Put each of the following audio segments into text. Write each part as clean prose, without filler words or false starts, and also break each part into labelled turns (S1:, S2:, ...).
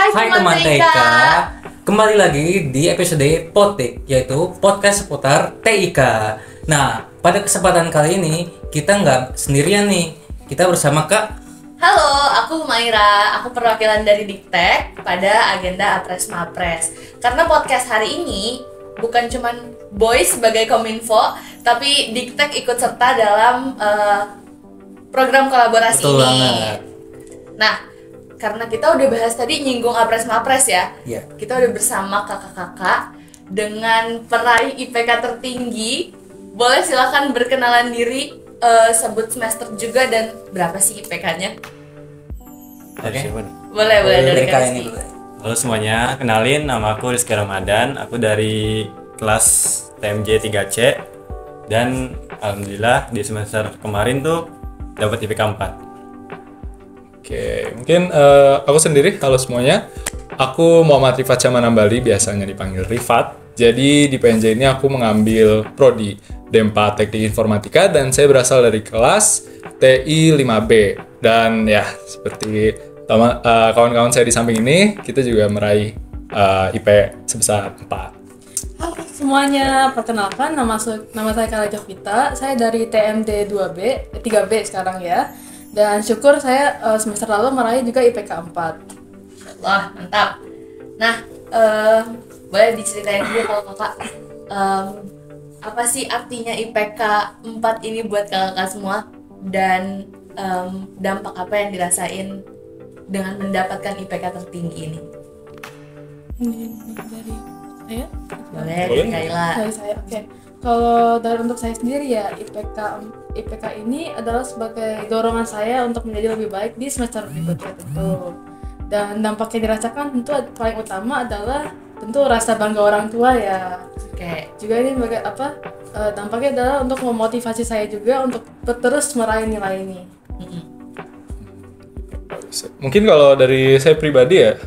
S1: Hai teman TIK, kembali lagi di episode Potik, yaitu podcast seputar TIK. Nah, pada kesempatan kali ini kita nggak sendirian nih, kita bersama Kak.
S2: Halo, aku Humaira, aku perwakilan dari Diktek pada agenda Apres Mapres. Karena podcast hari ini bukan cuman Boy sebagai kominfo, tapi Diktek ikut serta dalam program kolaborasi
S1: Betul
S2: ini.
S1: banget.
S2: Nah, karena kita udah bahas tadi nyinggung Apres Mapres ya,
S1: Iya.
S2: kita udah bersama kakak-kakak dengan peraih IPK tertinggi. Boleh silakan berkenalan diri, sebut semester juga dan berapa sih IPK-nya?
S1: Oke.
S3: Siapa nih?
S2: Boleh dari
S1: Kak
S2: Kak
S1: ini
S2: Rizky.
S1: dulu.
S3: Halo semuanya, kenalin nama aku Rizky Ramadan. Aku dari kelas TMJ 3C dan alhamdulillah di semester kemarin tuh dapat IPK 4.
S4: Oke, mungkin aku sendiri, halo semuanya. Aku Muhammad Rifat Syamanambali, biasanya dipanggil Rifat. Jadi di PNJ ini aku mengambil Prodi D4 Teknik Informatika dan saya berasal dari kelas TI 5B. Dan ya, seperti kawan-kawan saya di samping ini, kita juga meraih IP sebesar 4.
S5: Halo semuanya, perkenalkan nama saya Kala Jovita. Saya dari TMD 2B, 3B sekarang ya. Dan syukur saya semester lalu meraih juga IPK 4.
S2: Wah, mantap. Nah, boleh diceritain dulu kalau kakak apa sih artinya IPK 4 ini buat kakak semua dan dampak apa yang dirasain dengan mendapatkan IPK tertinggi ini?
S5: Ini dari saya?
S2: Boleh, dari Kayla.
S5: Dari saya, oke. Kalau dari untuk saya sendiri ya, IPK ini adalah sebagai dorongan saya untuk menjadi lebih baik di semester berikutnya tentu. Dan dampak yang dirasakan tentu paling utama adalah tentu rasa bangga orang tua ya.
S2: Oke.
S5: Juga ini sebagai dampaknya adalah untuk memotivasi saya juga untuk terus meraih nilai ini.
S4: Mungkin kalau dari saya pribadi ya,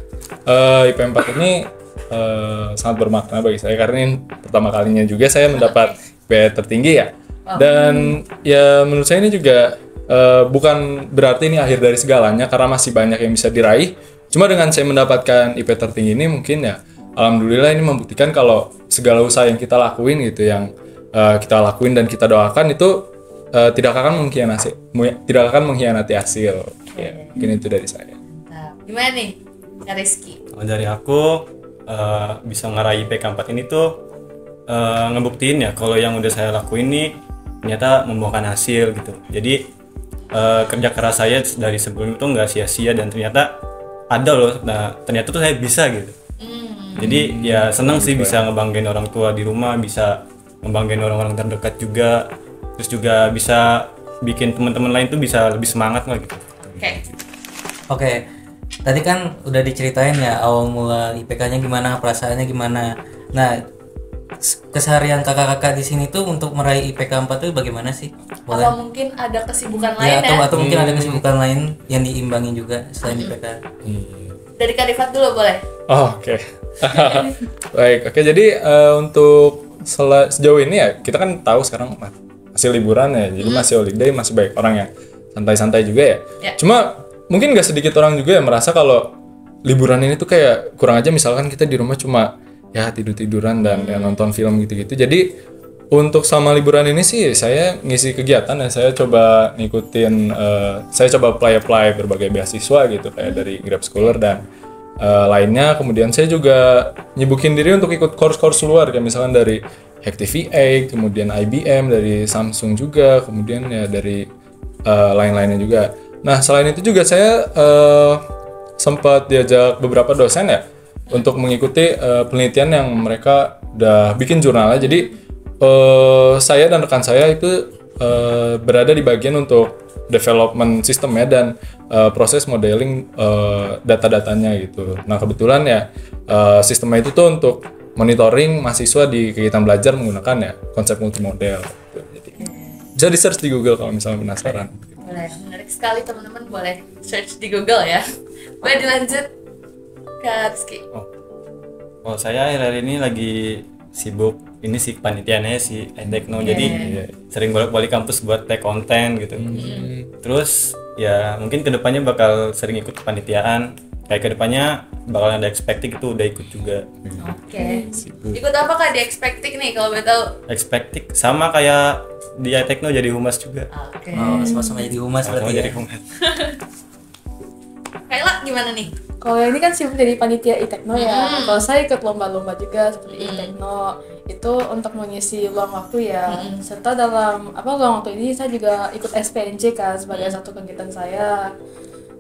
S4: IP 4 ini sangat bermakna bagi saya karena ini pertama kalinya juga saya mendapat IP tertinggi ya. Dan ya menurut saya ini juga bukan berarti ini akhir dari segalanya karena masih banyak yang bisa diraih. Cuma dengan saya mendapatkan IP tertinggi ini mungkin ya alhamdulillah ini membuktikan kalau segala usaha yang kita lakuin gitu, yang kita lakuin dan kita doakan itu tidak akan mengkhianati hasil. Ya, mungkin itu dari saya.
S2: Nah, gimana nih, Kak Rizky?
S3: Kalau dari aku bisa ngeraih IPK 4 ini tuh ngebuktiin ya kalau yang udah saya lakuin nih ternyata membuahkan hasil gitu. Jadi kerja keras saya dari sebelum itu nggak sia-sia dan ternyata ada loh. Nah, ternyata tuh saya bisa gitu. Jadi ya seneng sih bisa ngebanggain orang tua di rumah, bisa ngebanggain orang-orang terdekat juga, terus juga bisa bikin teman-teman lain tuh bisa lebih semangat lah gitu.
S2: Oke.
S1: Tadi kan udah diceritain ya awal mula IPK-nya gimana, perasaannya gimana. Nah, keseharian kakak-kakak di sini tuh untuk meraih IPK 4 tuh bagaimana sih? Boleh?
S2: Atau mungkin ada kesibukan lain
S1: Ya,
S2: ya?
S1: atau mungkin ada kesibukan lain yang diimbangin juga selain IPK.
S2: Dari Kak Rifat dulu boleh?
S4: Oh, oke. Baik, oke. Jadi untuk sejauh ini ya kita kan tahu sekarang masih liburan ya, jadi masih holiday, masih banyak orang yang santai-santai juga ya. Cuma mungkin gak sedikit orang juga yang merasa kalau liburan ini tuh kayak kurang aja, misalkan kita di rumah cuma ya tidur-tiduran dan ya, nonton film gitu-gitu. Jadi untuk sama liburan ini sih saya ngisi kegiatan dan saya coba ngikutin, saya coba apply berbagai beasiswa gitu kayak dari Grab Scholar dan lainnya. Kemudian saya juga nyibukin diri untuk ikut course-course luar kayak misalkan dari Hack TVA, kemudian IBM, dari Samsung juga, kemudian ya dari lain-lainnya juga. Nah selain itu juga saya sempat diajak beberapa dosen ya untuk mengikuti penelitian yang mereka udah bikin jurnalnya. Jadi saya dan rekan saya itu berada di bagian untuk development sistemnya dan proses modeling data-datanya gitu. Nah kebetulan ya sistemnya itu tuh untuk monitoring mahasiswa di kegiatan belajar menggunakan ya konsep multimodel. Gitu. Jadi bisa di search di Google kalau misalnya penasaran.
S2: Boleh, menarik sekali teman-teman, boleh search di Google ya. Boleh dilanjut Kak Rizky.
S3: Kalau saya akhir-akhir ini lagi sibuk ini sih kepanitiaannya si Tekno, jadi sering bolak-balik kampus buat tag konten gitu. Terus ya mungkin kedepannya bakal sering ikut kepanitiaan kayak kedepannya bakalan ada expecting itu udah ikut juga.
S2: Oke. Ikut apa Kak di Expectic nih kalau boleh tahu?
S3: Expecting sama kayak di Tekno jadi humas juga.
S2: Oke.
S1: Oh, sama-sama jadi humas
S3: Sama
S1: berarti
S3: jadi
S1: ya.
S3: humas.
S2: Kayla gimana nih?
S5: Kalau ini kan sibuk jadi panitia ITekno ya. Kalau saya ikut lomba-lomba juga seperti ITekno. Itu untuk mengisi luang waktu ya. Serta dalam luang waktu ini saya juga ikut SPNJ kan sebagai satu kegiatan saya.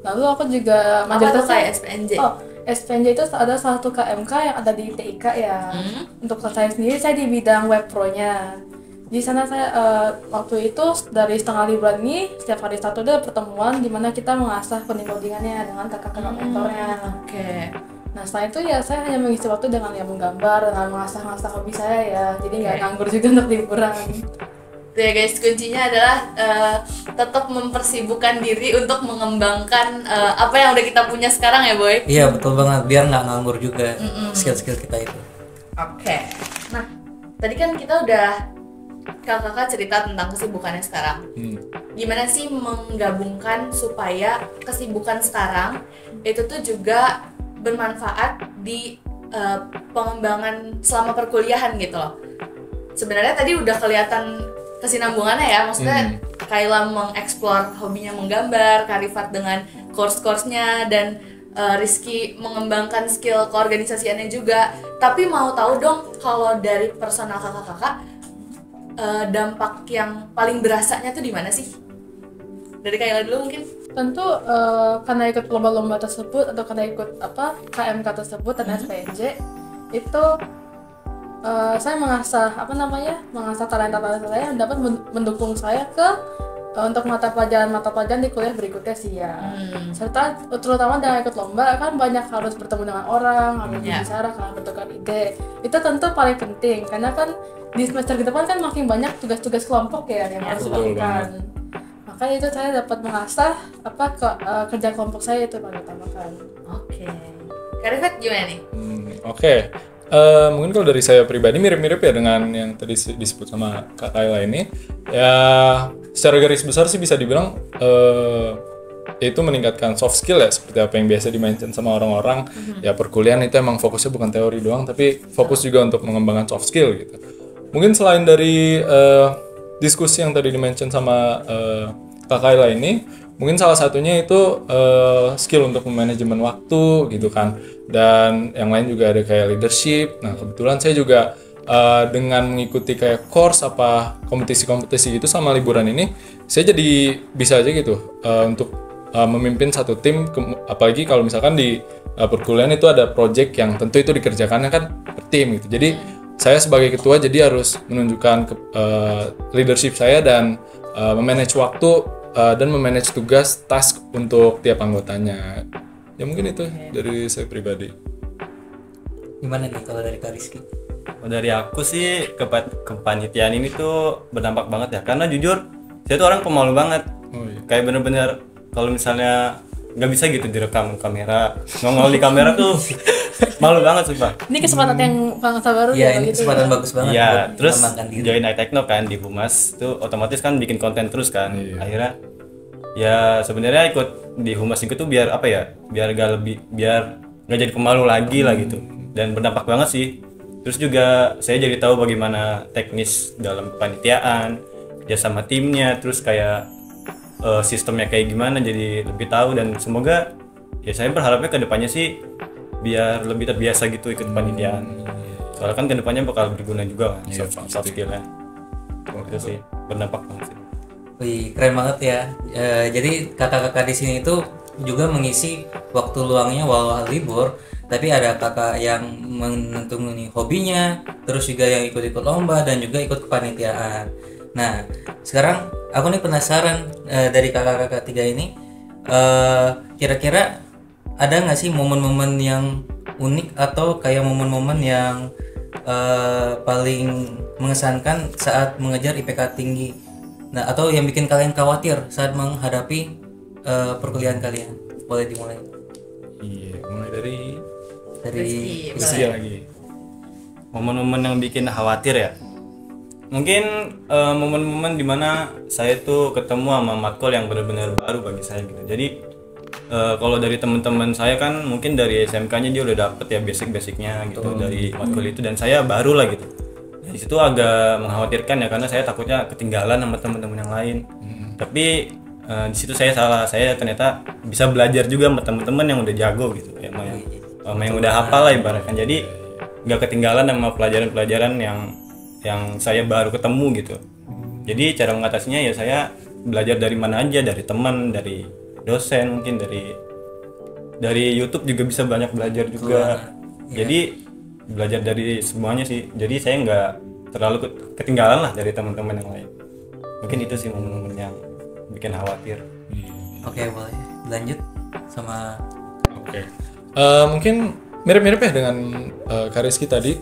S5: Lalu aku juga
S2: Apa tuh kayak SPNJ?
S5: Oh, SPNJ itu ada salah satu KMK yang ada di TIK ya. Untuk saya sendiri saya di bidang web pro-nya. Di sana saya waktu itu dari setengah liburan ini setiap hari Sabtu ada pertemuan di mana kita mengasah coding-codingannya dengan kakak-kakak mentornya.
S2: Oke.
S5: Nah setelah itu ya saya hanya mengisi waktu dengan yang menggambar, dengan mengasah-ngasah hobi saya ya. Jadi nggak nganggur juga untuk liburan.
S2: Tuh ya guys, kuncinya adalah tetap mempersibukkan diri untuk mengembangkan apa yang udah kita punya sekarang ya Boy.
S1: Iya betul banget, biar nggak nganggur juga skill-skill kita itu.
S2: Oke. Nah, tadi kan kita udah kakak cerita tentang kesibukannya sekarang. Gimana sih menggabungkan supaya kesibukan sekarang itu tuh juga bermanfaat di pengembangan selama perkuliahan gitu loh. Sebenarnya tadi udah kelihatan kesinambungannya ya, maksudnya Kayla mengeksplor hobinya menggambar, Karifat dengan course-course-nya, dan Rizky mengembangkan skill keorganisasiannya juga. Tapi mau tahu dong kalau dari personal kakak-kakak, dampak yang paling berasanya tuh di mana sih? Dari Kayla dulu mungkin.
S5: Tentu karena ikut lomba-lomba tersebut atau karena ikut KMK tersebut dan SPNJ itu saya mengasah mengasah talenta saya yang dapat mendukung saya ke untuk mata pelajaran di kuliah berikutnya sih ya. Serta terutama dengan ikut lomba kan banyak harus bertemu dengan orang, harus berbicara, harus bertukar ide. Itu tentu paling penting karena kan di semester ke depan kan makin banyak tugas-tugas kelompok ya yang harus dilakukan. Makanya itu saya dapat mengasah kerja kelompok saya itu paling utama kan.
S2: Oke. Karifat gimana nih?
S4: Oke. Mungkin kalau dari saya pribadi mirip-mirip ya dengan yang tadi disebut sama Kak Kayla ini. Ya secara garis besar sih bisa dibilang itu meningkatkan soft skill ya, seperti apa yang biasa di-mention sama orang-orang. Ya perkuliahan itu emang fokusnya bukan teori doang, tapi fokus juga untuk mengembangkan soft skill gitu. Mungkin selain dari diskusi yang tadi di-mention sama Kak Kayla ini, mungkin salah satunya itu skill untuk manajemen waktu gitu kan, dan yang lain juga ada kayak leadership. Nah kebetulan saya juga dengan mengikuti kayak course kompetisi-kompetisi gitu sama liburan ini, saya jadi bisa aja gitu untuk memimpin satu tim, apalagi kalau misalkan di perkuliahan itu ada project yang tentu itu dikerjakannya kan per tim gitu. Jadi saya sebagai ketua jadi harus menunjukkan leadership saya dan memanage waktu dan memanage tugas task untuk tiap anggotanya. Ya mungkin itu dari saya pribadi.
S1: Gimana nih kalau dari Kak Rizky?
S3: Dari aku sih kepanitiaan ini tuh berdampak banget ya, karena jujur saya tuh orang pemalu banget. Kayak bener-bener kalau misalnya nggak bisa gitu direkam kamera, nongol di kamera tuh malu banget sumpah.
S5: Ini kesempatan yang bangsa baru
S1: Iya,
S5: ya
S1: ini
S5: gitu
S1: kesempatan
S5: ya.
S1: bagus banget
S3: Iya,
S1: buat
S3: terus
S1: mengembangkan diri.
S3: join Tekno kan di Humas tuh otomatis kan bikin konten terus kan. Akhirnya ya sebenarnya ikut di Humas itu tuh biar apa ya? Biar nggak jadi pemalu lagi lah gitu. Dan berdampak banget sih. Terus juga saya jadi tahu bagaimana teknis dalam kepanitiaan, kerja sama timnya, terus kayak sistemnya kayak gimana, jadi lebih tahu. Dan semoga ya saya berharapnya ke depannya sih biar lebih terbiasa gitu ikut kepanitiaan. Soalnya kan ke depannya bakal berguna juga kan soft skill-nya. Itu sih berdampak banget sih.
S1: Wih, keren banget ya. Jadi kakak-kakak di sini itu juga mengisi waktu luangnya walau libur, tapi ada kakak yang menentukan hobinya, terus juga yang ikut-ikut lomba dan juga ikut kepanitiaan. Nah, sekarang aku nih penasaran dari kakak-kakak tiga ini, kira-kira ada nggak sih momen-momen yang unik atau kayak momen-momen yang paling mengesankan saat mengejar IPK tinggi? Nah, atau yang bikin kalian khawatir saat menghadapi perkuliahan kalian? Boleh dimulai.
S4: Iya, mulai dari
S2: Rizky,
S4: lagi.
S3: Momen-momen yang bikin khawatir ya, mungkin momen-momen dimana saya tuh ketemu sama matkul yang benar-benar baru bagi saya gitu. Jadi kalau dari teman-teman saya kan mungkin dari SMK-nya dia udah dapet ya basic-basicnya gitu dari matkul itu, dan saya baru lah gitu. Di situ agak mengkhawatirkan ya, karena saya takutnya ketinggalan sama teman-teman yang lain. Tapi di situ saya salah, saya ternyata bisa belajar juga sama teman-teman yang udah jago gitu, yang udah hafal lah ibaratkan. Jadi nggak ketinggalan sama pelajaran-pelajaran yang saya baru ketemu gitu. Jadi cara mengatasinya ya saya belajar dari mana aja, dari teman, dari dosen, mungkin dari YouTube juga bisa banyak belajar juga. Jadi belajar dari semuanya sih. Jadi saya nggak terlalu ketinggalan lah dari teman-teman yang lain. Mungkin itu sih momen-momen yang bikin khawatir.
S1: Oke, boleh lanjut sama.
S4: Oke. Mungkin mirip-mirip ya dengan Kak Rizky tadi.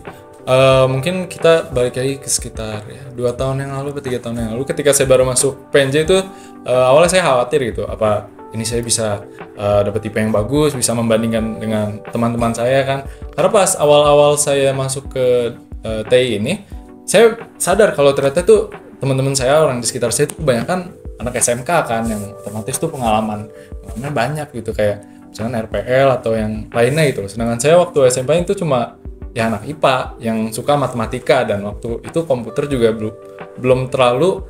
S4: Mungkin kita balik lagi ke sekitar 2 tahun yang lalu atau 3 tahun yang lalu, ketika saya baru masuk PNJ itu awalnya saya khawatir gitu, apa ini saya bisa dapat IP yang bagus, bisa membandingkan dengan teman-teman saya kan. Karena pas awal-awal saya masuk ke TI ini, saya sadar kalau ternyata tuh teman-teman saya, orang di sekitar saya itu kebanyakan anak SMK kan, yang otomatis tuh pengalamannya banyak gitu, kayak misalnya RPL atau yang lainnya gitu. Sedangkan saya waktu SMP itu cuma ya anak IPA yang suka matematika, dan waktu itu komputer juga belum terlalu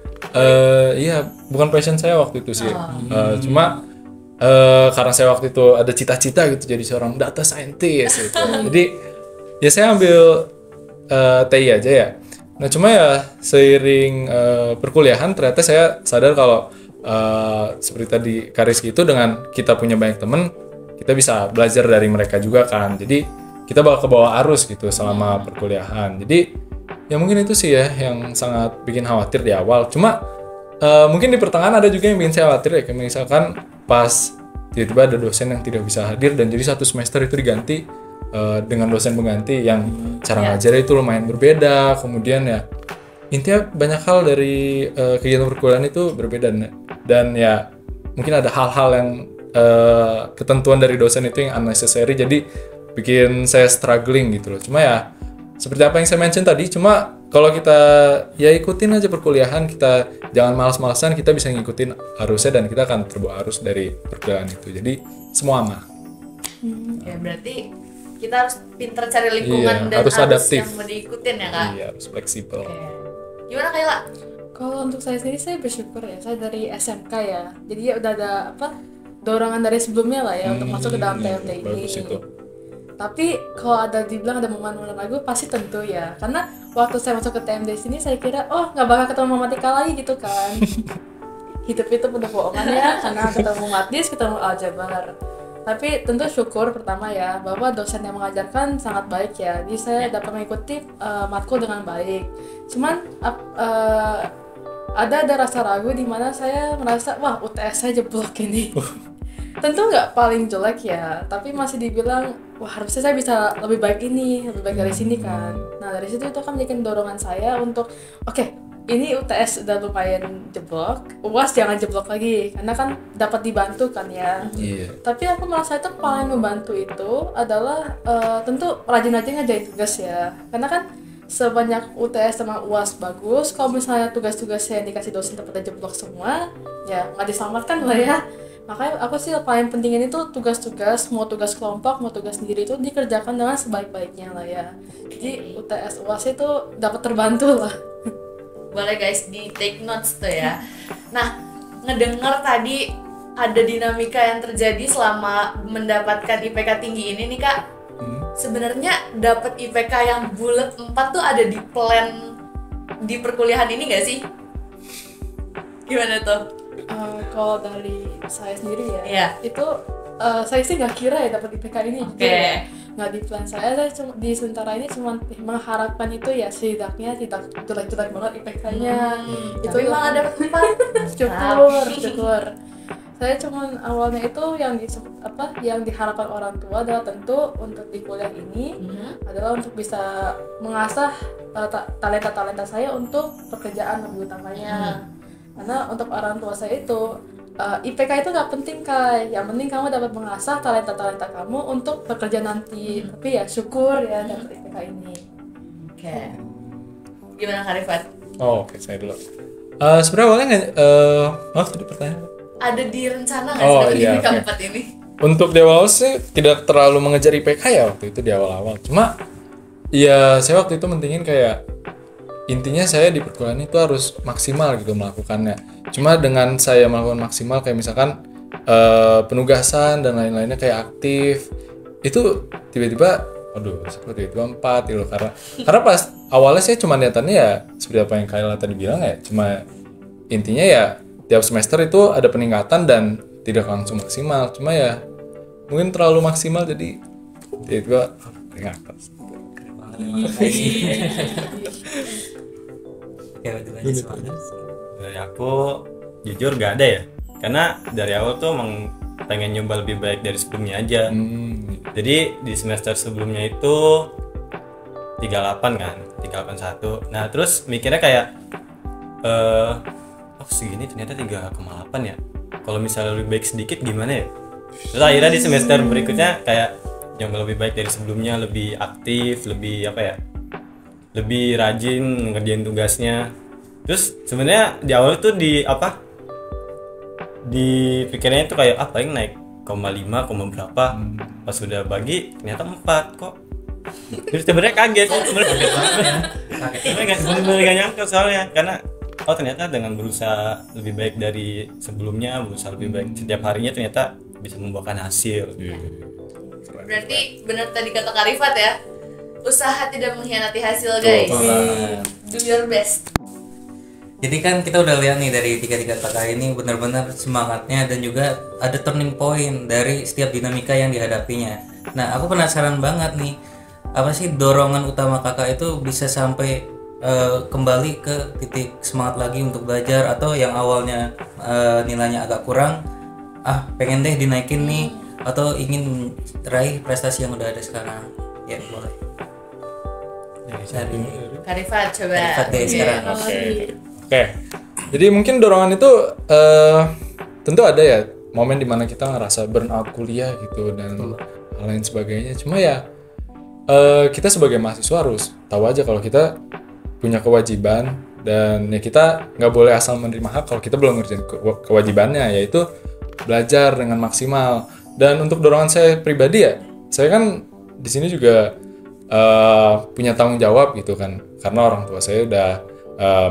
S4: bukan passion saya waktu itu sih. Cuma karena saya waktu itu ada cita-cita gitu jadi seorang data scientist gitu. Jadi ya saya ambil TI aja ya. Nah cuma ya seiring perkuliahan ternyata saya sadar kalau seperti tadi Kak Rizky itu, dengan kita punya banyak temen, kita bisa belajar dari mereka juga kan. Jadi kita bakal ke bawah arus gitu selama perkuliahan. Jadi ya mungkin itu sih ya yang sangat bikin khawatir di awal. Cuma mungkin di pertengahan ada juga yang bikin saya khawatir ya, kayak misalkan pas tiba-tiba ada dosen yang tidak bisa hadir, dan jadi 1 semester itu diganti dengan dosen pengganti yang cara ngajarnya itu lumayan berbeda. Kemudian ya intinya banyak hal dari kegiatan perkuliahan itu berbeda, dan ya mungkin ada hal-hal yang ketentuan dari dosen itu yang unnecessary, jadi bikin saya struggling gitu loh. Cuma ya seperti apa yang saya mention tadi, cuma kalau kita ya ikutin aja perkuliahan, kita jangan malas-malasan, kita bisa ngikutin arusnya dan kita akan terbawa arus dari perkuliahan itu. Jadi semua aman.
S2: Ya berarti kita harus pinter cari lingkungan dan
S4: harus
S2: arus
S4: adaptif
S2: yang mau diikutin ya Kak.
S4: Iya, harus fleksibel.
S2: Gimana Kayla?
S5: Kalau untuk saya sendiri, saya bersyukur ya, saya dari SMK ya, jadi ya udah ada dorongan dari sebelumnya lah ya untuk masuk ke dalam TMT ini.
S4: Bagus itu.
S5: Tapi kalau dibilang ada momen-momen ragu, pasti tentu ya, karena waktu saya masuk ke TMD sini saya kira nggak bakal ketemu matematika lagi gitu kan. Hidup itu penuh bohongan ya, karena ketemu matis, ketemu aljabar. Tapi tentu syukur pertama ya bahwa dosen yang mengajarkan sangat baik ya, jadi saya dapat mengikuti matkul dengan baik. Cuman ada rasa ragu di mana saya merasa wah UTS saya jeblok ini. Tentu nggak paling jelek ya, tapi masih dibilang wah harusnya saya bisa lebih baik dari sini kan. Nah dari situ itu kan menjadi dorongan saya untuk oke, ini UTS udah lumayan jeblok, UAS jangan jeblok lagi, karena kan dapat dibantu kan ya. Tapi aku merasa itu paling membantu itu adalah tentu rajin-rajin ngerjain tugas ya, karena kan sebanyak UTS sama UAS bagus, kalau misalnya tugas-tugasnya yang dikasih dosen dapat jeblok semua, ya nggak diselamatkan lah ya. Makanya aku sih paling pentingin itu tugas-tugas, mau tugas kelompok, mau tugas sendiri itu dikerjakan dengan sebaik-baiknya lah ya. Jadi UTS UAS itu dapat terbantu lah.
S2: Boleh guys di take notes tuh ya. Nah, ngedenger tadi ada dinamika yang terjadi selama mendapatkan IPK tinggi ini nih Kak. Sebenarnya dapat IPK yang bulat 4 tuh ada di plan di perkuliahan ini nggak sih? Gimana tuh?
S5: Kalau dari saya sendiri ya, itu saya sih nggak kira ya dapat IPK ini. Nggak di plan saya cuma di sementara ini cuma mengharapkan itu ya setidaknya tidak jelek-jelek banget IPK-nya. Itu
S2: memang ada 4.
S5: syukur. Saya cuman awalnya itu yang diharapkan orang tua adalah tentu untuk di kuliah ini adalah untuk bisa mengasah talenta saya untuk pekerjaan lebih utamanya. Karena untuk orang tua saya itu IPK itu nggak penting Kai, yang penting kamu dapat mengasah talenta kamu untuk bekerja nanti. Tapi ya syukur ya dapat IPK ini.
S2: Gimana Kak Rifat?
S4: Oke, saya dulu. Sebenarnya awalnya tadi pertanyaan.
S2: ada di rencana nggak
S4: Oh,
S2: sih dapat
S4: iya,
S2: IPK
S4: oke.
S2: 4 ini?
S4: Untuk di awal sih tidak terlalu mengejar IPK ya waktu itu di awal-awal. Cuma ya saya waktu itu mentingin kayak intinya saya di perkuliahan itu harus maksimal gitu melakukannya. Cuma dengan saya melakukan maksimal kayak misalkan penugasan dan lain-lainnya kayak aktif itu tiba-tiba aduh seperti itu 4 gitu karena pas awalnya saya cuma niatannya ya seperti apa yang Kayla tadi bilang ya, cuma intinya ya tiap semester itu ada peningkatan dan tidak langsung maksimal, cuma ya mungkin terlalu maksimal jadi tiba-tiba peningkatan.
S1: Oke, lanjut semangat.
S3: Dari aku jujur gak ada ya, karena dari awal tuh emang pengen nyoba lebih baik dari sebelumnya aja. Jadi di semester sebelumnya itu 38 kan, 381. Nah terus mikirnya kayak oh segini ternyata 3,8 ya, kalau misalnya lebih baik sedikit gimana ya. Terus akhirnya di semester berikutnya kayak nyoba lebih baik dari sebelumnya, lebih aktif, lebih apa ya, lebih rajin ngerjain tugasnya. Terus sebenarnya di awal tuh di pikirannya tuh kayak paling naik 0,5 berapa, pas sudah bagi ternyata 4 kok. Terus sebenarnya kaget, sebenarnya gak nyangka soalnya, karena ternyata dengan berusaha lebih baik dari sebelumnya, berusaha lebih baik setiap harinya ternyata bisa membuahkan hasil.
S2: Berarti benar tadi kata Kak Rifat ya, usaha tidak mengkhianati hasil guys. Do your best.
S1: Jadi kan kita udah lihat nih dari tiga kakak ini benar-benar semangatnya dan juga ada turning point dari setiap dinamika yang dihadapinya. Nah, aku penasaran banget nih, apa sih dorongan utama kakak itu bisa sampai kembali ke titik semangat lagi untuk belajar, atau yang awalnya nilainya agak kurang, pengen deh dinaikin nih, atau ingin raih prestasi yang udah ada sekarang. Ya, boleh. Dari
S2: Kak Rifat coba.
S1: Rifat deh sekarang.
S4: Oke, jadi mungkin dorongan itu tentu ada ya momen dimana kita ngerasa burnout kuliah gitu dan hal lain sebagainya. Cuma ya kita sebagai mahasiswa harus tahu aja kalau kita punya kewajiban dan ya kita nggak boleh asal menerima hak kalau kita belum ngerjain kewajibannya, yaitu belajar dengan maksimal. Dan untuk dorongan saya pribadi ya, saya kan di sini juga punya tanggung jawab gitu kan, karena orang tua saya udah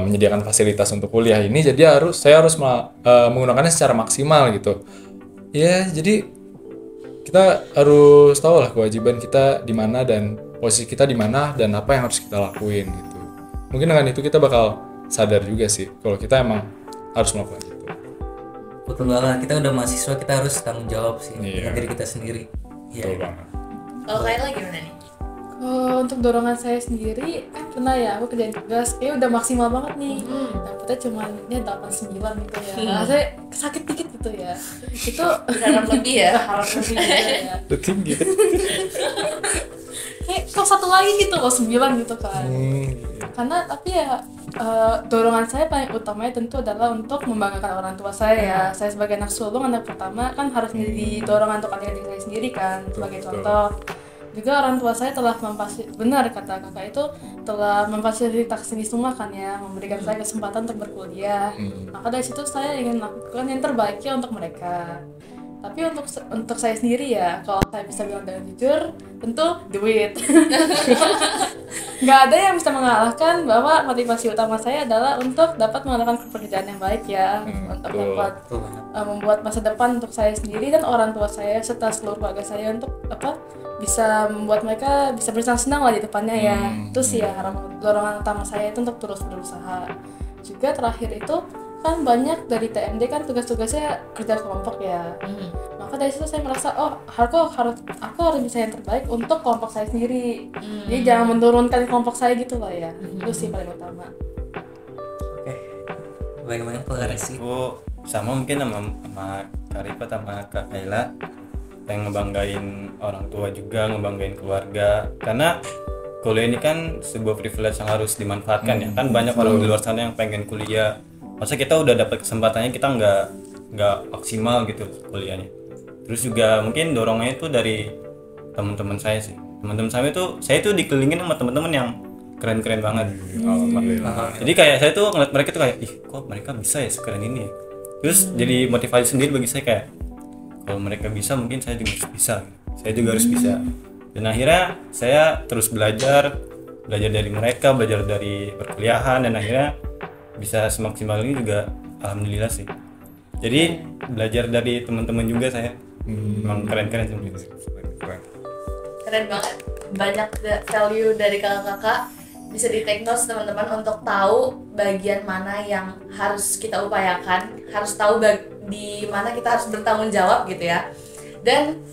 S4: menyediakan fasilitas untuk kuliah ini, jadi saya harus menggunakannya secara maksimal gitu. Ya, jadi kita harus tahu lah kewajiban kita di mana dan posisi kita di mana dan apa yang harus kita lakuin gitu. Mungkin dengan itu kita bakal sadar juga sih kalau kita emang harus melakukan itu.
S1: Betul banget, kita udah mahasiswa, kita harus tanggung jawab sih dengan diri kita sendiri.
S4: Betul banget.
S2: Kalau Kayla gimana nih?
S5: Untuk dorongan saya sendiri kan pernah ya aku kerjain tugas udah maksimal banget nih, dapetnya cuma 89 gitu ya. Saya sakit dikit gitu ya, itu
S2: Harap lebih ya.
S5: harap lebih gitu ya.
S4: Itu tinggi.
S5: Kayak kok satu lagi gitu loh 9 gitu kan. Karena tapi ya dorongan saya paling utamanya tentu adalah untuk membanggakan orang tua saya ya. Saya sebagai anak sulung, anak pertama kan harus menjadi dorongan untuk adik-adik saya sendiri kan. Sebagai contoh juga orang tua saya telah benar kata kakak itu telah memfasilitasi semua kan ya, memberikan saya kesempatan untuk berkuliah. Maka dari situ saya ingin melakukan yang terbaiknya untuk mereka. Tapi untuk saya sendiri ya, kalau saya bisa bilang dengan jujur, tentu duit. Nggak ada yang bisa mengalahkan bahwa motivasi utama saya adalah untuk dapat melakukan pekerjaan yang baik ya, untuk dapat membuat masa depan untuk saya sendiri dan orang tua saya serta seluruh keluarga saya, untuk bisa membuat mereka bisa bersenang-senang lah di depannya ya. Itu sih ya dorongan utama saya itu untuk terus berusaha. Juga terakhir itu kan banyak dari TMD kan tugas-tugasnya kerja kelompok ya. Maka dari situ saya merasa aku harus bisa yang terbaik untuk kelompok saya sendiri. Jadi jangan menurunkan kelompok saya gitu lah ya. Itu sih paling utama.
S1: Oke. Bagaimana kalau Resi?
S3: Aku sama mungkin sama Kak Rifat sama Kak Kayla, pengen ngebanggain orang tua juga, ngebanggain keluarga, karena kuliah ini kan sebuah privilege yang harus dimanfaatkan ya. Kan banyak orang di luar sana yang pengen kuliah, masa kita udah dapat kesempatannya kita nggak maksimal gitu kuliahnya. Terus juga mungkin dorongannya itu dari teman-teman saya sih. Teman-teman saya itu dikelilingin sama teman-teman yang keren-keren banget. Jadi kayak saya tuh ngeliat mereka tuh kayak, ih kok mereka bisa ya sekeren ini ya. Terus jadi motivasi sendiri bagi saya kayak kalau mereka bisa mungkin saya juga harus bisa. Saya juga harus bisa. Dan akhirnya saya terus belajar dari mereka, belajar dari perkuliahan, dan akhirnya bisa semaksimal ini juga alhamdulillah sih. Jadi belajar dari teman-teman juga saya. Memang keren-keren sih.
S2: Keren banget, banyak value dari kakak-kakak. Bisa di take notes teman-teman untuk tahu bagian mana yang harus kita upayakan, harus tahu di mana kita harus bertanggung jawab gitu ya. Dan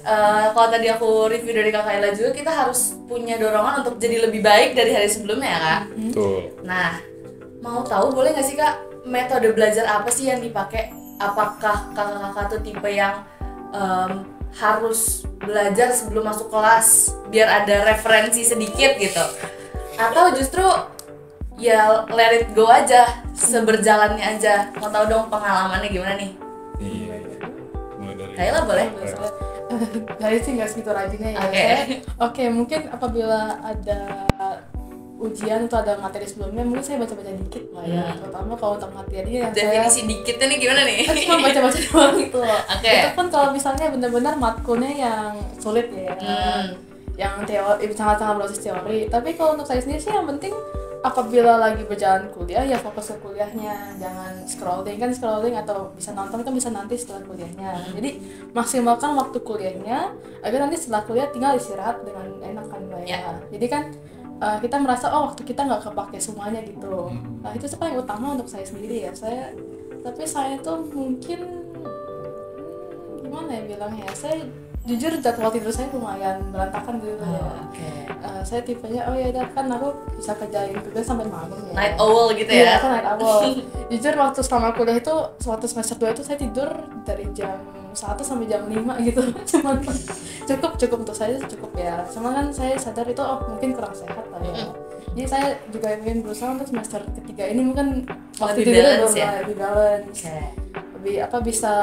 S2: kalau tadi aku review dari Kak Kayla juga, kita harus punya dorongan untuk jadi lebih baik dari hari sebelumnya ya Kak.
S4: Betul.
S2: Nah, mau tahu boleh nggak sih Kak, metode belajar apa sih yang dipakai? Apakah kakak-kakak tuh tipe yang harus belajar sebelum masuk kelas biar ada referensi sedikit gitu? Atau justru ya let it go aja, seberjalannya aja? Mau tahu dong pengalamannya gimana nih?
S4: Iya. Mulai dari
S2: Kayla boleh?
S5: Dari sih nggak segitu rajinnya ya.
S2: Oke.
S5: Oke, mungkin apabila ada ujian atau ada materi sebelumnya, mungkin saya baca-baca dikit lah ya. Terutama kalau untuk materi yang
S2: Definisi dikitnya nih gimana nih?
S5: saya cuma baca-baca doang gitu loh.
S2: Oke.
S5: Itu pun kalau misalnya benar-benar matkulnya yang sulit ya. Yang teori sangat-sangat berbasis teori. Tapi kalau untuk saya sendiri sih yang penting apabila lagi berjalan kuliah ya fokus ke kuliahnya, jangan scrolling atau bisa nonton kan bisa nanti setelah kuliahnya. Jadi maksimalkan waktu kuliahnya agar nanti setelah kuliah tinggal istirahat dengan enak kan Mbak ya. Jadi kan kita merasa waktu kita nggak kepake semuanya gitu. Nah itu sih paling utama untuk saya sendiri ya. Tapi saya tuh mungkin gimana ya bilangnya, saya jujur jadwal tidur saya lumayan berantakan gitu ya. Saya tipenya ya udah kan aku bisa kerjain tugas sampai malam ya.
S2: Night owl gitu
S5: Iya,
S2: ya?
S5: aku night owl. Jujur waktu selama kuliah itu, waktu semester 2 itu saya tidur dari jam 1 sampai jam 5 gitu. Cuman cukup untuk saya cukup ya. Cuma kan saya sadar itu mungkin kurang sehat lah ya. Jadi saya juga ingin berusaha untuk semester ketiga ini mungkin waktu
S2: Lebih
S5: tidurnya
S2: balance ya?
S5: lebih balance. Bisa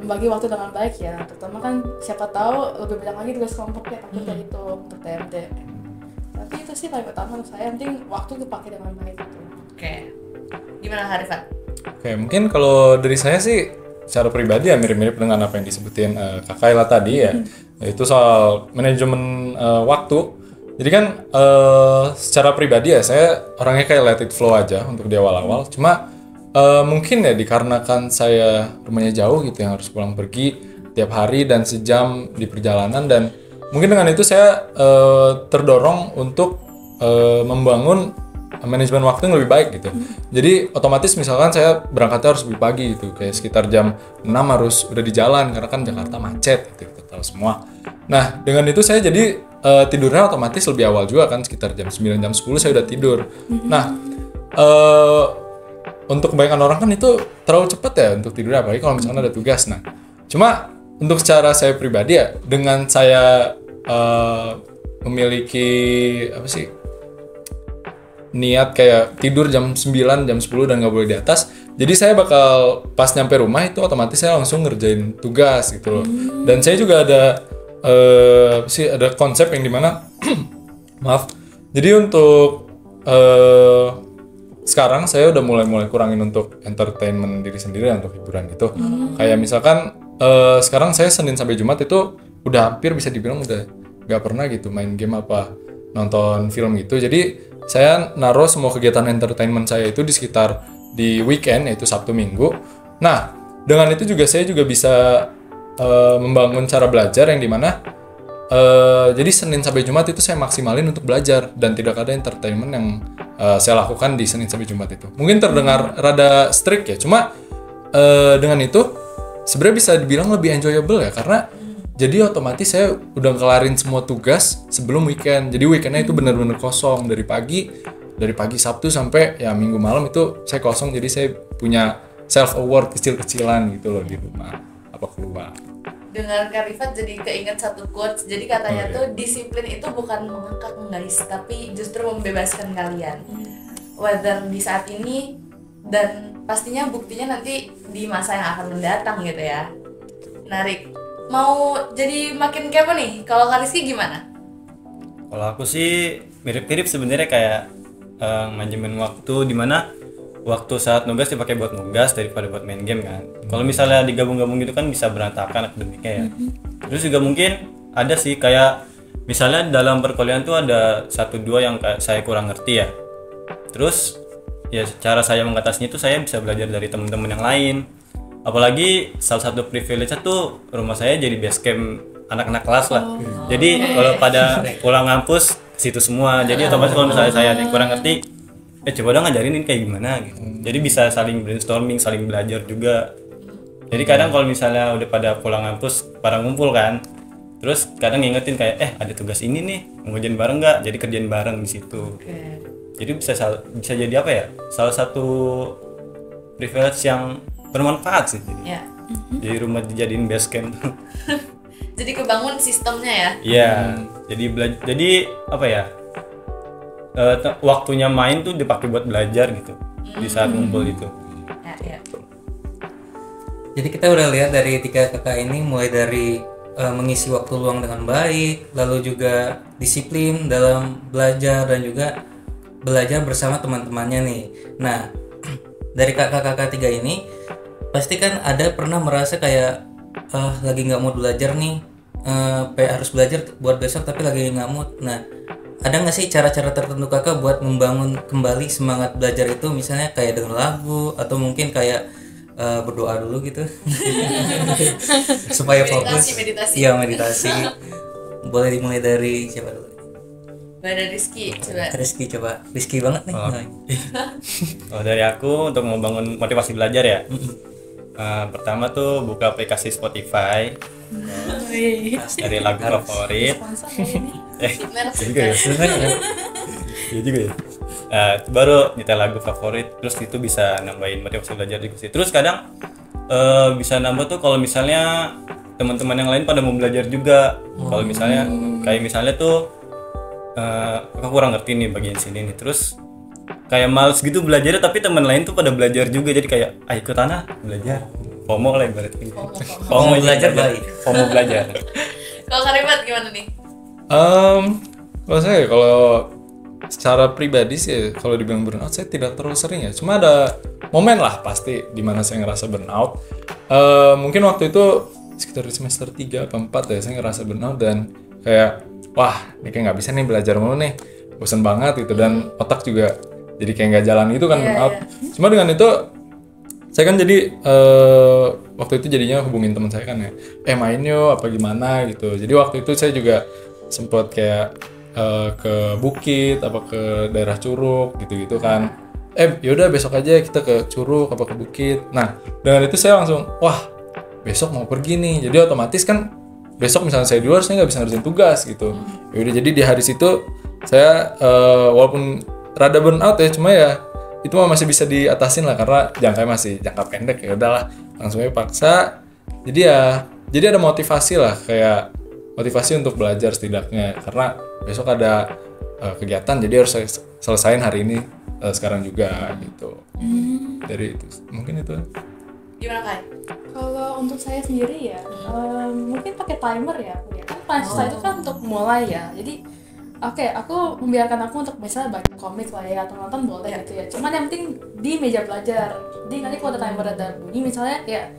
S5: membagi waktu dengan baik ya, terutama kan siapa tahu lebih banyak lagi tugas kelompok ya, takutnya gitu untuk TMT. Tapi itu sih paling utama untuk saya, yang penting waktu dipakai dengan baik gitu.
S2: Oke. Gimana Harifan?
S4: Oke, mungkin kalau dari saya sih secara pribadi ya mirip-mirip dengan apa yang disebutin Kak Kayla tadi ya, yaitu soal manajemen waktu. Jadi kan secara pribadi ya saya orangnya kayak let it flow aja untuk di awal-awal. Cuma mungkin ya dikarenakan saya rumahnya jauh gitu yang harus pulang pergi tiap hari dan sejam di perjalanan, dan mungkin dengan itu saya terdorong untuk membangun manajemen waktu yang lebih baik gitu. Jadi otomatis misalkan saya berangkatnya harus lebih pagi gitu, kayak sekitar jam 6 harus udah di jalan karena kan Jakarta macet gitu, kita tahu semua. Nah dengan itu saya jadi tidurnya otomatis lebih awal juga kan, sekitar jam 9 jam 10 saya udah tidur. Nah untuk kebanyakan orang kan itu terlalu cepat ya untuk tidurnya, apalagi kalau misalkan ada tugas. Nah, cuma untuk secara saya pribadi ya, dengan saya memiliki niat kayak tidur jam 9, jam 10 dan nggak boleh di atas, jadi saya bakal pas nyampe rumah itu otomatis saya langsung ngerjain tugas gitu loh. Dan saya juga ada konsep yang dimana maaf, jadi untuk sekarang saya udah mulai kurangin untuk entertainment diri sendiri untuk hiburan gitu. Kayak misalkan sekarang saya Senin sampai Jumat itu udah hampir bisa dibilang udah gak pernah gitu main game apa nonton film gitu. Jadi saya naruh semua kegiatan entertainment saya itu di sekitar di weekend, yaitu Sabtu Minggu. Nah dengan itu juga saya juga bisa membangun cara belajar yang dimana jadi Senin sampai Jumat itu saya maksimalin untuk belajar dan tidak ada entertainment yang saya lakukan di Senin sampai Jumat itu. Mungkin terdengar rada strict ya, cuma dengan itu sebenarnya bisa dibilang lebih enjoyable ya, karena jadi otomatis saya udah kelarin semua tugas sebelum weekend. Jadi weekendnya itu benar-benar kosong dari pagi Sabtu sampai ya Minggu malam itu saya kosong. Jadi saya punya self award kecil-kecilan gitu loh di rumah apa keluar.
S2: Dengan Kak Rifat jadi keinget satu quotes. Jadi katanya tuh disiplin itu bukan mengangkat guys, tapi justru membebaskan kalian. Whether di saat ini dan pastinya buktinya nanti di masa yang akan mendatang gitu ya. Menarik. Mau jadi makin kepo nih. Kalau Kak Rizky gimana?
S3: Kalau aku sih mirip-mirip sebenarnya kayak manajemen waktu, dimana waktu saat nugas dipakai buat nugas daripada buat main game kan. Kalau misalnya digabung-gabung gitu kan bisa berantakan akademiknya ya. Terus juga mungkin ada sih kayak misalnya dalam perkuliahan tuh ada 1-2 yang kayak saya kurang ngerti ya. Terus ya cara saya mengatasinya itu saya bisa belajar dari teman-teman yang lain. Apalagi salah satu privilege tuh rumah saya jadi base camp anak-anak kelas lah. Jadi kalau pada pulang ngampus situ semua. Jadi otomatis kalau misalnya saya ada yang kurang ngerti, coba dong ngajarin ini kayak gimana gitu. Jadi bisa saling brainstorming, saling belajar juga. Jadi kadang kalau misalnya udah pada pulang ngampus, pada ngumpul kan. Terus kadang ngingetin kayak ada tugas ini nih, mau ngerjain bareng nggak? Jadi kerjain bareng di situ. Jadi bisa jadi apa ya? Salah satu privilege yang bermanfaat sih. Jadi rumah dijadiin base camp.
S2: Jadi kebangun sistemnya ya.
S3: Iya. Jadi apa ya? Waktunya main tuh dipakai buat belajar gitu di saat ngumpul itu.
S2: Ya.
S1: Jadi kita udah lihat dari 3 kakak ini mulai dari mengisi waktu luang dengan baik, lalu juga disiplin dalam belajar dan juga belajar bersama teman-temannya nih. Nah, dari kakak-kakak 3 ini pasti kan ada pernah merasa kayak lagi nggak mood belajar nih, harus belajar buat besok tapi lagi nggak mood. Nah, ada nggak sih cara-cara tertentu kakak buat membangun kembali semangat belajar itu, misalnya kayak denger lagu atau mungkin kayak berdoa dulu gitu supaya fokus.
S2: Meditasi.
S1: Iya, meditasi. Boleh dimulai dari siapa dulu?
S2: Dari Rizky coba.
S1: Rizky banget nih.
S3: Kalau dari aku untuk membangun motivasi belajar ya, pertama tuh buka aplikasi Spotify, dari lagu favorit. Juga ya. Iya juga ya. Baru nyetel lagu favorit, terus itu bisa nambahin motivasi belajar juga sih. Terus kadang bisa nambah tuh kalau misalnya teman-teman yang lain pada mau belajar juga. Kalau misalnya kayak misalnya tuh aku kurang ngerti nih bagian sini nih, terus kayak males gitu belajarnya tapi teman lain tuh pada belajar juga, jadi kayak ikut tanah belajar. FOMO lah ibaratnya. FOMO belajar baik. FOMO belajar.
S2: Kalau Karibat gimana nih?
S4: Kalau secara pribadi sih, kalau dibilang burnout saya tidak terlalu sering ya. Cuma ada momen lah pasti dimana saya ngerasa burnout. Mungkin waktu itu sekitar semester 3 atau 4 ya, saya ngerasa burnout dan kayak wah ini kayak nggak bisa nih belajar mulu nih, bosan banget gitu, dan otak juga jadi kayak nggak jalan gitu kan, burnout. Cuma dengan itu saya kan jadi waktu itu jadinya hubungin teman saya kan ya, main yuk apa gimana gitu. Jadi waktu itu saya juga sempat kayak ke bukit apa ke daerah Curug gitu-gitu kan. Yaudah besok aja kita ke Curug apa ke bukit. Nah dengan itu saya langsung wah besok mau pergi nih. Jadi otomatis kan besok misalnya saya di luar saya nggak bisa ngerjain tugas gitu. Yaudah jadi di hari situ saya walaupun rada burnout ya, cuma ya itu mah masih bisa diatasin lah karena jangkanya masih jangka pendek, ya udahlah langsung aja paksa. Jadi ada motivasi lah, kayak motivasi untuk belajar setidaknya karena besok ada kegiatan, jadi harus selesain hari ini sekarang juga gitu. Dari itu mungkin itu.
S2: Gimana Kai?
S5: Kalau untuk saya sendiri ya, mungkin pakai timer ya. Kan saya itu kan untuk mulai ya. Jadi aku membiarkan aku untuk misalnya baca komik lah ya atau nonton boleh gitu ya. Cuman yang penting di meja belajar. Jadi nanti kalau ada timer ada bunyi misalnya kayak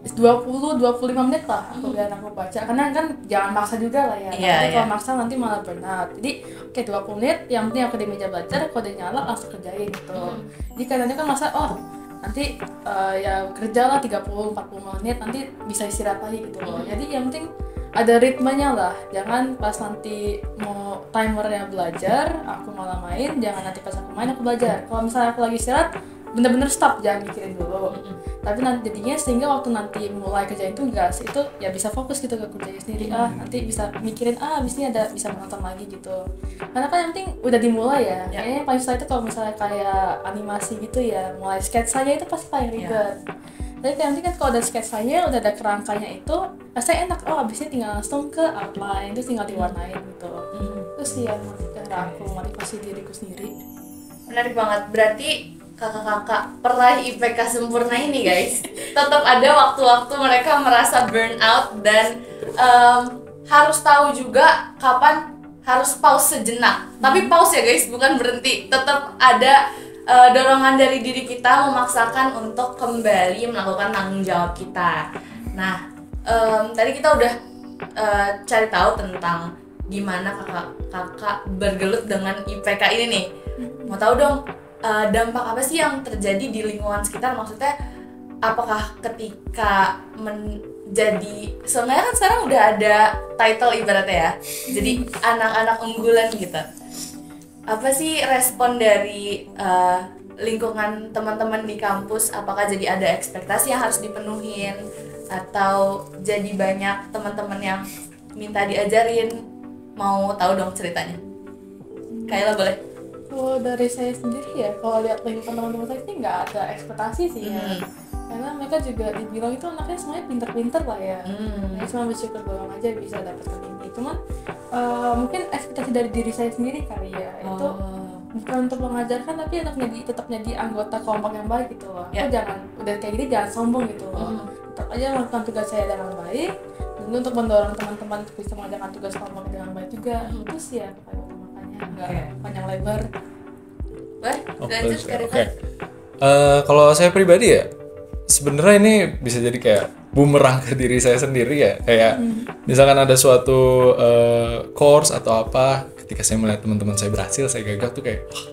S5: 20-25 menit lah aku biar aku baca, karena kan jangan maksa juga lah ya. Nanti kalau maksa nanti malah burnout. Jadi 20 menit yang penting aku di meja belajar, kalau udah nyala langsung kerjain gitu. Jadi kadang-kadang kan masa nanti ya kerjalah 30-40 menit, nanti bisa istirahat lagi gitu loh. Jadi yang penting ada ritmenya lah, jangan pas nanti mau timernya belajar aku malah main, jangan nanti pas aku main aku belajar. Kalau misalnya aku lagi istirahat bener-bener stop, jangan mikirin dulu. Tapi nanti jadinya sehingga waktu nanti mulai kerjain tugas itu ya bisa fokus gitu ke kerjanya sendiri. Nanti bisa mikirin abis ini ada bisa menonton lagi gitu. Karena kan yang penting udah dimulai ya. Kayaknya paling susah itu kalau misalnya kayak animasi gitu ya, mulai sketsanya itu pasti paling ribet. Tapi yang penting kan kalau ada sketsanya udah ada kerangkanya itu rasanya enak. Abisnya tinggal langsung ke outline, terus tinggal diwarnain gitu. Terus sih yang cara aku motivasi diriku sendiri.
S2: Menarik banget. Berarti kakak-kakak peraih IPK sempurna ini guys, tetap ada waktu-waktu mereka merasa burnout dan harus tahu juga kapan harus pause sejenak. Tapi pause ya guys, bukan berhenti. Tetap ada dorongan dari diri kita memaksakan untuk kembali melakukan tanggung jawab kita. Nah, tadi kita udah cari tahu tentang gimana kakak bergelut dengan IPK ini nih. Mau tahu dong, dampak apa sih yang terjadi di lingkungan sekitar? Maksudnya apakah ketika menjadi, soalnya kan sekarang udah ada title ibaratnya ya, jadi anak-anak unggulan gitu. Apa sih respon dari lingkungan teman-teman di kampus? Apakah jadi ada ekspektasi yang harus dipenuhin, atau jadi banyak teman-teman yang minta diajarin? Mau tahu dong ceritanya? Kayla boleh.
S5: Kalau dari saya sendiri ya, kalau lihat lingkungan teman-teman saya sih nggak ada ekspektasi sih ya. Karena mereka juga dibilang itu anaknya semuanya pinter-pinter lah ya. Ya cuma bersyukur doang aja bisa dapatkan ini. Cuman mungkin ekspektasi dari diri saya sendiri kali ya. Itu bukan untuk mengajarkan, tapi tetap jadi anggota kelompok yang baik gitu loh. Aku jangan udah kayak gini jangan sombong gitu loh. Tetap aja melakukan tugas saya dengan baik. Dan untuk mendorong teman-teman untuk bisa mengerjakan tugas kelompok dengan baik juga. Itu sih ya makanya nggak panjang lebar.
S2: Wah, lanjut ke Rifat.
S4: Oke. Kalau saya pribadi ya, sebenarnya ini bisa jadi kayak bumerang ke diri saya sendiri ya. Kayak misalkan ada suatu course atau apa, ketika saya melihat teman-teman saya berhasil, saya gagal tuh kayak wah,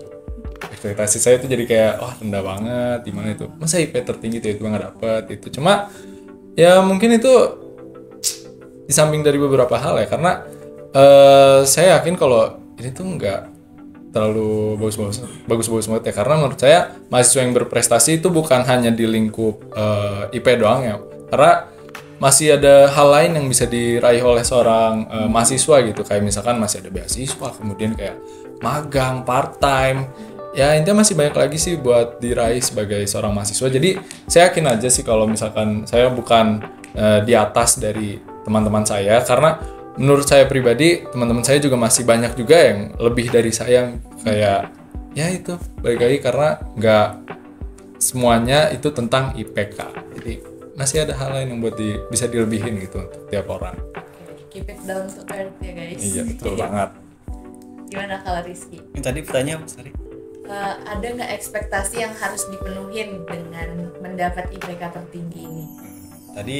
S4: ekspektasi saya tuh jadi kayak wah rendah banget, gimana itu, masa IP tertinggi tuh nggak dapet itu. Cuma ya mungkin itu di samping dari beberapa hal ya, karena saya yakin kalau ini tuh nggak terlalu bagus-bagus banget ya, karena menurut saya mahasiswa yang berprestasi itu bukan hanya di lingkup IP doang ya, karena masih ada hal lain yang bisa diraih oleh seorang mahasiswa gitu, kayak misalkan masih ada beasiswa, kemudian kayak magang, part time, ya intinya masih banyak lagi sih buat diraih sebagai seorang mahasiswa. Jadi saya yakin aja sih kalau misalkan saya bukan di atas dari teman-teman saya, karena menurut saya pribadi teman-teman saya juga masih banyak juga yang lebih dari saya, kayak ya itu balik lagi karena nggak semuanya itu tentang IPK, jadi masih ada hal lain yang buat bisa dilebihin gitu untuk tiap orang.
S2: Keep it down to earth ya guys.
S4: Iya betul banget.
S2: Gimana kalau Rizky?
S3: Yang tadi pertanyaan apa tadi?
S2: Ada nggak ekspektasi yang harus dipenuhin dengan mendapat IPK tertinggi ini?
S3: Tadi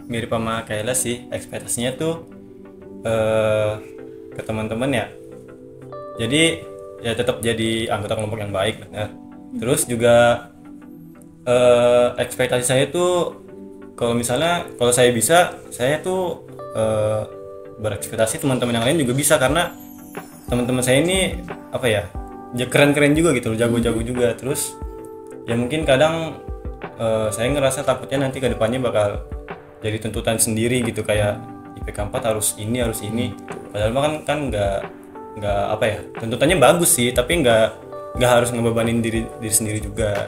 S3: mirip sama Kayla sih, ekspektasinya tuh ke teman-teman ya. Jadi ya tetap jadi anggota kelompok yang baik, benar. Terus juga ekspektasi saya tuh kalau saya bisa, saya tuh berekspektasi teman-teman yang lain juga bisa, karena teman-teman saya ini apa ya, keren-keren juga gitu, jago-jago juga. Terus ya mungkin kadang saya ngerasa takutnya nanti ke depannya bakal jadi tuntutan sendiri gitu, kayak IPK 4 harus ini. Padahal kan nggak apa ya, tuntutannya bagus sih, tapi nggak harus ngebebanin diri sendiri juga.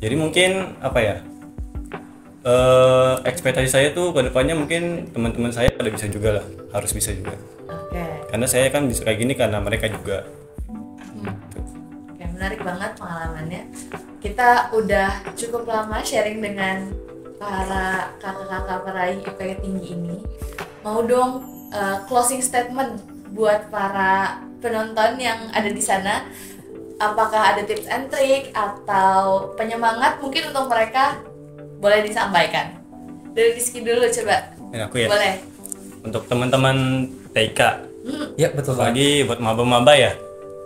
S3: Jadi mungkin apa ya, ekspektasi saya tuh ke depannya mungkin teman-teman saya pada bisa juga lah, harus bisa juga. Karena saya kan bisa kayak gini karena mereka juga.
S2: Oke, menarik banget pengalamannya. Kita udah cukup lama sharing dengan para kakak-kakak peraih IPK tinggi ini. Mau dong closing statement buat para penonton yang ada di sana. Apakah ada tips and trick atau penyemangat mungkin untuk mereka? Boleh disampaikan. Dari Rizky dulu coba.
S3: Aku ya.
S2: Boleh.
S3: Untuk teman-teman TK.
S1: Ya betul banget.
S3: Lagi buat maba-maba ya,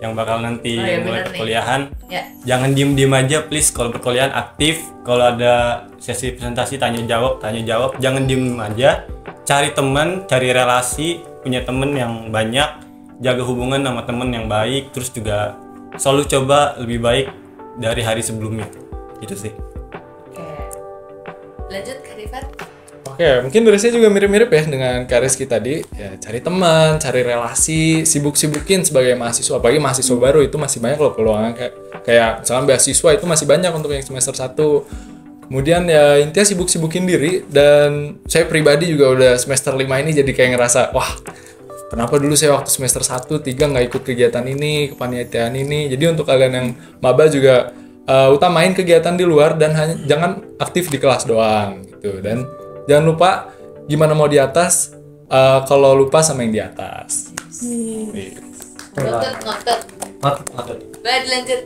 S3: yang bakal nanti mulai perkuliahan.
S2: Ya.
S3: Jangan diem-diem aja please, kalau perkuliahan aktif. Kalau ada sesi presentasi tanya jawab. Jangan diem aja. Cari teman, cari relasi, punya teman yang banyak, jaga hubungan sama teman yang baik, terus juga selalu coba lebih baik dari hari sebelumnya. Gitu sih.
S2: Oke. Lanjut ke Rifat.
S4: Oke, mungkin dari saya juga mirip-mirip ya dengan Kak Rizky tadi. Ya, cari teman, cari relasi, sibuk-sibukin sebagai mahasiswa. Apalagi mahasiswa baru itu masih banyak loh peluangnya. Kayak misalkan beasiswa itu masih banyak untuk yang semester 1. Kemudian ya intinya sibuk-sibukin diri. Dan saya pribadi juga udah semester 5 ini jadi kayak ngerasa, wah kenapa dulu saya waktu semester 1, 3 nggak ikut kegiatan ini, kepanitiaan ini. Jadi untuk kalian yang maba juga utamain kegiatan di luar dan jangan aktif di kelas doang gitu. Dan jangan lupa gimana mau di atas kalau lupa sama yang di atas.
S2: Ngotot.
S1: Ngotot.
S2: Boleh dilanjut.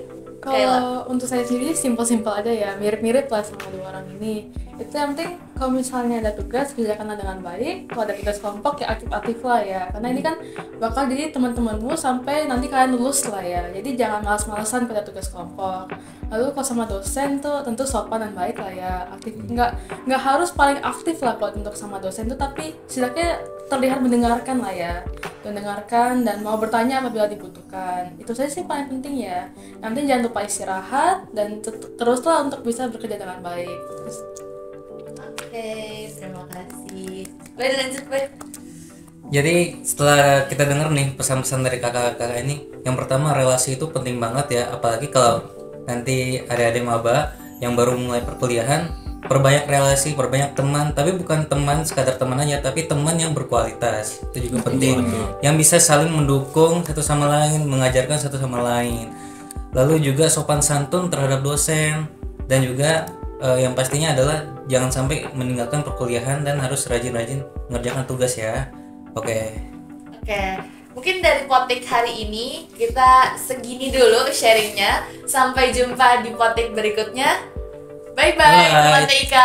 S5: Kalau untuk saya sendiri simpel-simpel aja ya, mirip-mirip lah sama dua orang ini. Itu yang penting kalau misalnya ada tugas kerjakanlah dengan baik. Kalau ada tugas kelompok ya aktif-aktif lah ya. Karena ini kan bakal jadi teman-temanmu sampai nanti kalian lulus lah ya. Jadi jangan malas-malasan pada tugas kelompok. Lalu kalau sama dosen tuh tentu sopan dan baik lah ya. Aktif nggak harus paling aktif lah kalau untuk sama dosen tuh, tapi setidaknya terlihat mendengarkan lah ya. Mendengarkan dan mau bertanya apabila dibutuhkan. Itu saja sih paling penting ya. Nanti jangan lupa istirahat dan teruslah untuk bisa bekerja dengan baik.
S2: Oke, terima kasih. Baik, lanjut, baik.
S1: Jadi setelah kita dengar nih pesan-pesan dari kakak-kakak ini, yang pertama relasi itu penting banget ya, apalagi kalau nanti adik-adik maba yang baru mulai perkuliahan, perbanyak relasi, perbanyak teman, tapi bukan teman sekadar teman aja, tapi teman yang berkualitas. Itu juga penting. Yang bisa saling mendukung satu sama lain, mengajarkan satu sama lain. Lalu juga sopan santun terhadap dosen, dan juga yang pastinya adalah jangan sampai meninggalkan perkuliahan dan harus rajin-rajin mengerjakan tugas ya. Oke,
S2: mungkin dari Potik hari ini kita segini dulu sharingnya. Sampai jumpa di Potik berikutnya. Bye bye, teman TIK.